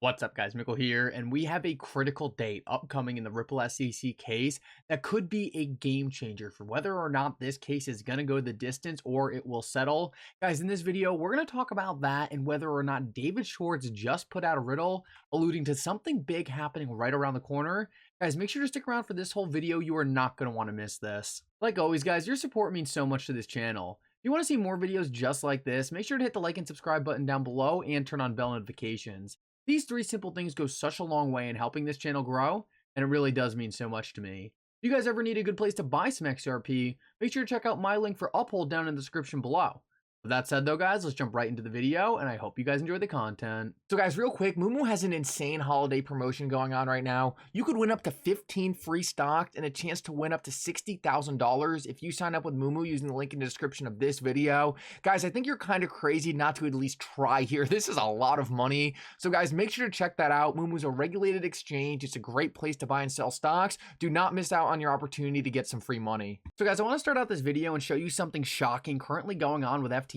What's up, guys? Mickle here, and we have a critical date upcoming in the Ripple SEC case that could be a game changer for whether or not this case is going to go the distance or it will settle. Guys, in this video, we're going to talk about that and whether or not David Schwartz just put out a riddle alluding to something big happening right around the corner. Guys, make sure to stick around for this whole video. You are not going to want to miss this. Like always, guys, your support means so much to this channel. If you want to see more videos just like this, make sure to hit the like and subscribe button down below and turn on bell notifications. These three simple things go such a long way in helping this channel grow, and it really does mean so much to me. If you guys ever need a good place to buy some XRP, make sure to check out my link for Uphold down in the description below. With that said though, guys, let's jump right into the video, and I hope you guys enjoy the content. So guys, real quick, MooMoo has an insane holiday promotion going on right now. You could win up to 15 free stocks and a chance to win up to $60,000 if you sign up with MooMoo using the link in the description of this video. Guys, I think you're kind of crazy not to at least try here. This is a lot of money. So guys, make sure to check that out. MooMoo's a regulated exchange. It's a great place to buy and sell stocks. Do not miss out on your opportunity to get some free money. So guys, I want to start out this video and show you something shocking currently going on with FTX.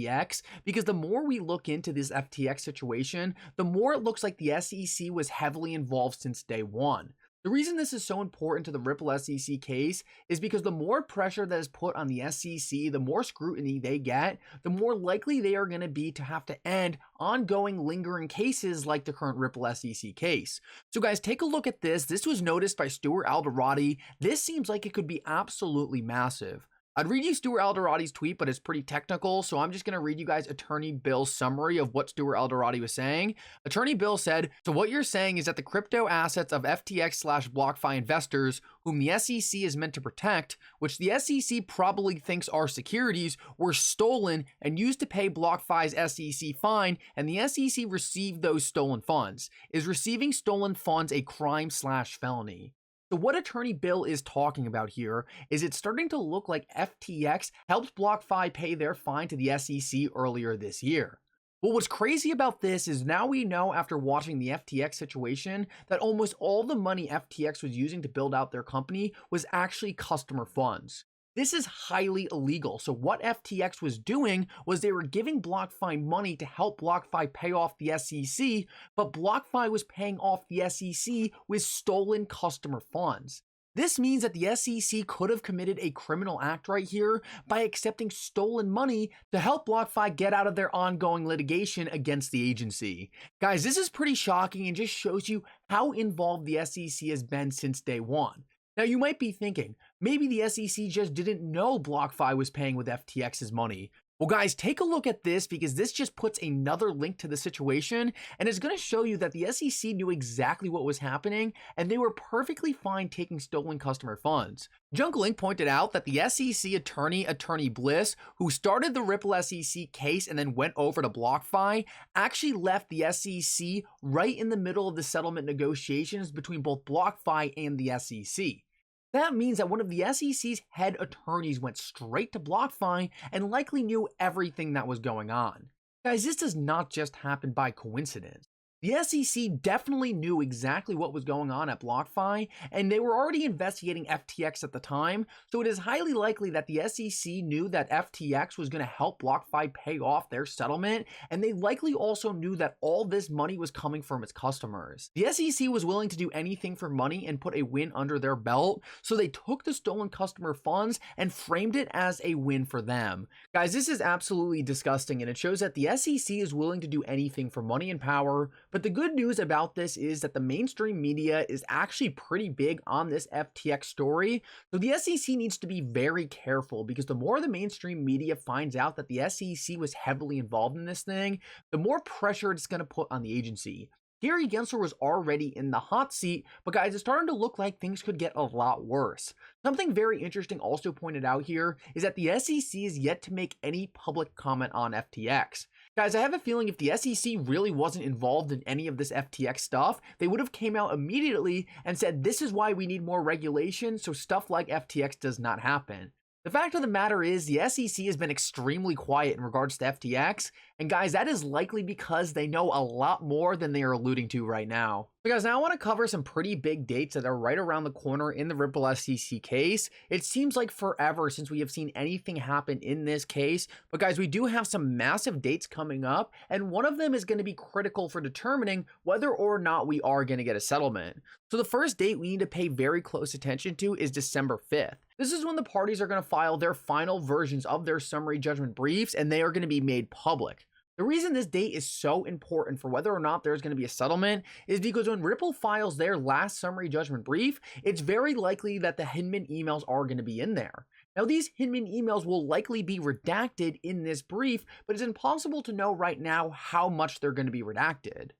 Because the more we look into this FTX situation, the more it looks like the SEC was heavily involved since day one. The reason this is so important to the Ripple SEC case is because the more pressure that is put on the SEC, the more scrutiny they get, the more likely they are going to be to have to end ongoing lingering cases like the current Ripple SEC case. So guys, take a look at this. This was noticed by Stuart Alderoty. This seems like it could be absolutely massive. I'd read you Stuart Alderoty's tweet, but it's pretty technical, so I'm just going to read you guys Attorney Bill's summary of what Stuart Alderoty was saying. Attorney Bill said, "So what you're saying is that the crypto assets of FTX/BlockFi investors, whom the SEC is meant to protect, which the SEC probably thinks are securities, were stolen and used to pay BlockFi's SEC fine, and the SEC received those stolen funds. Is receiving stolen funds a crime/felony?" So what Attorney Bill is talking about here is it's starting to look like FTX helped BlockFi pay their fine to the SEC earlier this year. But what's crazy about this is now we know after watching the FTX situation that almost all the money FTX was using to build out their company was actually customer funds. This is highly illegal. So what FTX was doing was they were giving BlockFi money to help BlockFi pay off the SEC, but BlockFi was paying off the SEC with stolen customer funds. This means that the SEC could have committed a criminal act right here by accepting stolen money to help BlockFi get out of their ongoing litigation against the agency. Guys, this is pretty shocking and just shows you how involved the SEC has been since day one. Now, you might be thinking, maybe the SEC just didn't know BlockFi was paying with FTX's money. Well, guys, take a look at this because this just puts another link to the situation and is going to show you that the SEC knew exactly what was happening and they were perfectly fine taking stolen customer funds. Junklink pointed out that the SEC Attorney Bliss, who started the Ripple SEC case and then went over to BlockFi, actually left the SEC right in the middle of the settlement negotiations between both BlockFi and the SEC. That means that one of the SEC's head attorneys went straight to BlockFi and likely knew everything that was going on. Guys, this does not just happen by coincidence. The SEC definitely knew exactly what was going on at BlockFi, and they were already investigating FTX at the time, so it is highly likely that the SEC knew that FTX was going to help BlockFi pay off their settlement, and they likely also knew that all this money was coming from its customers. The SEC was willing to do anything for money and put a win under their belt, so they took the stolen customer funds and framed it as a win for them. Guys, this is absolutely disgusting, and it shows that the SEC is willing to do anything for money and power. But the good news about this is that the mainstream media is actually pretty big on this FTX story. So the SEC needs to be very careful because the more the mainstream media finds out that the SEC was heavily involved in this thing, the more pressure it's going to put on the agency. Gary Gensler was already in the hot seat, but guys, it's starting to look like things could get a lot worse. Something very interesting also pointed out here is that the SEC is yet to make any public comment on FTX. Guys, I have a feeling if the SEC really wasn't involved in any of this FTX stuff, they would have came out immediately and said this is why we need more regulation so stuff like FTX does not happen. The fact of the matter is the SEC has been extremely quiet in regards to FTX, And guys, that is likely because they know a lot more than they are alluding to right now. So guys, now I want to cover some pretty big dates that are right around the corner in the Ripple SEC case. It seems like forever since we have seen anything happen in this case, but guys, we do have some massive dates coming up, and one of them is going to be critical for determining whether or not we are going to get a settlement. So the first date we need to pay very close attention to is December 5th. This is when the parties are going to file their final versions of their summary judgment briefs, and they are going to be made public. The reason this date is so important for whether or not there's going to be a settlement is because when Ripple files their last summary judgment brief, it's very likely that the Hinman emails are going to be in there. Now, these Hinman emails will likely be redacted in this brief, but it's impossible to know right now how much they're going to be redacted.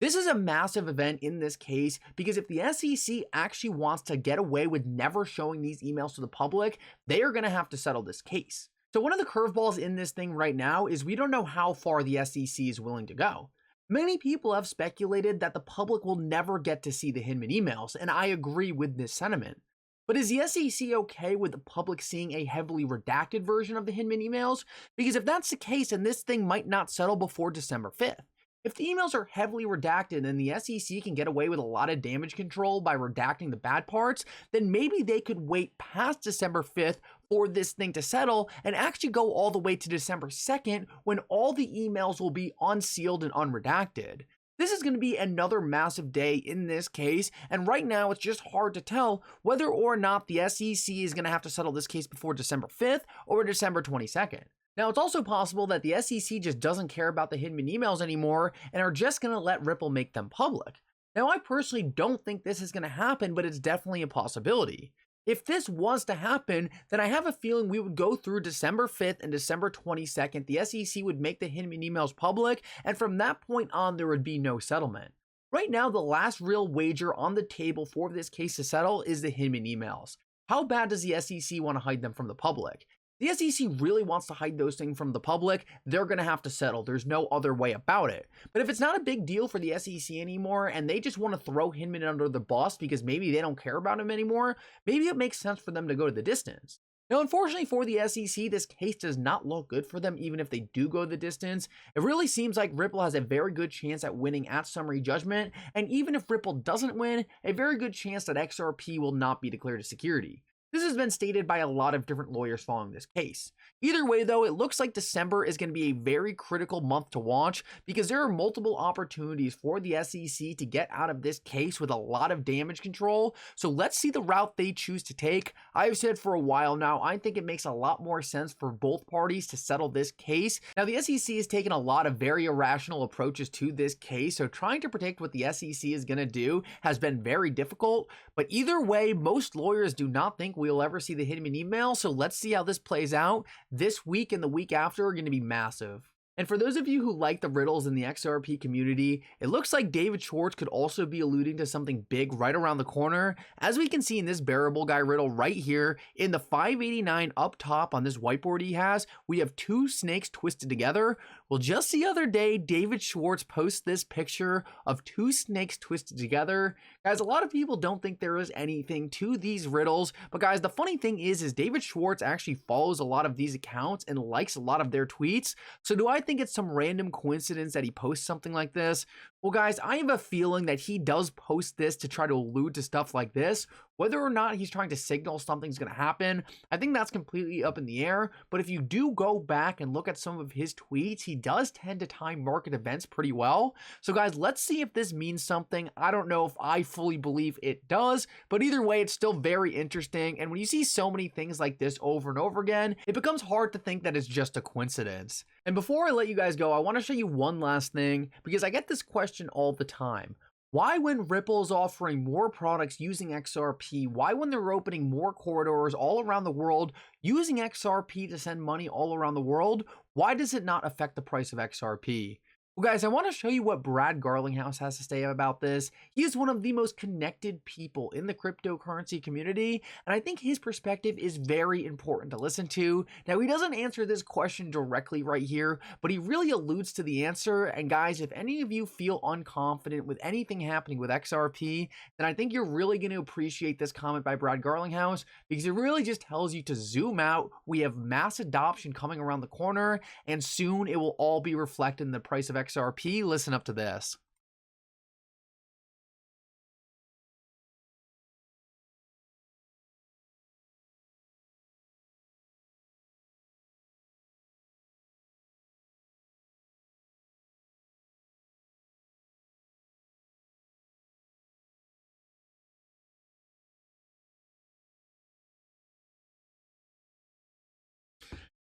This is a massive event in this case because if the SEC actually wants to get away with never showing these emails to the public, they are going to have to settle this case. So one of the curveballs in this thing right now is we don't know how far the SEC is willing to go. Many people have speculated that the public will never get to see the Hinman emails, and I agree with this sentiment. But is the SEC okay with the public seeing a heavily redacted version of the Hinman emails? Because if that's the case, then this thing might not settle before December 5th. If the emails are heavily redacted and the SEC can get away with a lot of damage control by redacting the bad parts, then maybe they could wait past December 5th for this thing to settle and actually go all the way to December 2nd when all the emails will be unsealed and unredacted. This is going to be another massive day in this case, and right now it's just hard to tell whether or not the SEC is going to have to settle this case before December 5th or December 22nd. Now, it's also possible that the SEC just doesn't care about the Hinman emails anymore and are just going to let Ripple make them public. Now, I personally don't think this is going to happen, but it's definitely a possibility. If this was to happen, then I have a feeling we would go through December 5th and December 22nd, the SEC would make the Hinman emails public, and from that point on, there would be no settlement. Right now, the last real wager on the table for this case to settle is the Hinman emails. How bad does the SEC want to hide them from the public? The SEC really wants to hide those things from the public, they're going to have to settle. There's no other way about it. But if it's not a big deal for the SEC anymore and they just want to throw Hinman under the bus because maybe they don't care about him anymore, maybe it makes sense for them to go to the distance. Now, unfortunately for the SEC, this case does not look good for them even if they do go the distance. It really seems like Ripple has a very good chance at winning at summary judgment, and even if Ripple doesn't win, a very good chance that XRP will not be declared a security. This has been stated by a lot of different lawyers following this case. Either way though, it looks like December is going to be a very critical month to watch because there are multiple opportunities for the SEC to get out of this case with a lot of damage control. So let's see the route they choose to take. I've said for a while now, I think it makes a lot more sense for both parties to settle this case. Now the SEC has taken a lot of very irrational approaches to this case, so trying to predict what the SEC is going to do has been very difficult. But either way, most lawyers do not think we'll ever see the Hinman email, so let's see how this plays out. This week and the week after are going to be massive. And for those of you who like the riddles in the XRP community, it looks like David Schwartz could also be alluding to something big right around the corner. As we can see in this bearable guy riddle right here, in the 589 up top on this whiteboard he has, we have two snakes twisted together. Well, just the other day, David Schwartz posted this picture of two snakes twisted together. Guys, a lot of people don't think there is anything to these riddles, but guys, the funny thing is David Schwartz actually follows a lot of these accounts and likes a lot of their tweets. So do I think it's some random coincidence that he posts something like this? Well, guys, I have a feeling that he does post this to try to allude to stuff like this. Whether or not he's trying to signal something's going to happen, I think that's completely up in the air. But if you do go back and look at some of his tweets, he does tend to time market events pretty well. So guys, let's see if this means something. I don't know if I fully believe it does, but either way, it's still very interesting. And when you see so many things like this over and over again, it becomes hard to think that it's just a coincidence. And before I let you guys go, I want to show you one last thing because I get this question all the time. Why when Ripple is offering more products using XRP, why when they're opening more corridors all around the world using XRP to send money all around the world, why does it not affect the price of XRP? Well, guys, I want to show you what Brad Garlinghouse has to say about this. He is one of the most connected people in the cryptocurrency community, and I think his perspective is very important to listen to. Now, he doesn't answer this question directly right here, but he really alludes to the answer. And guys, if any of you feel unconfident with anything happening with XRP, then I think you're really going to appreciate this comment by Brad Garlinghouse, because it really just tells you to zoom out. We have mass adoption coming around the corner, and soon it will all be reflected in the price of XRP. Listen up to this.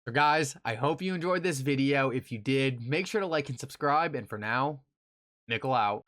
So guys, I hope you enjoyed this video. If you did, make sure to like and subscribe. And for now, Mickle out.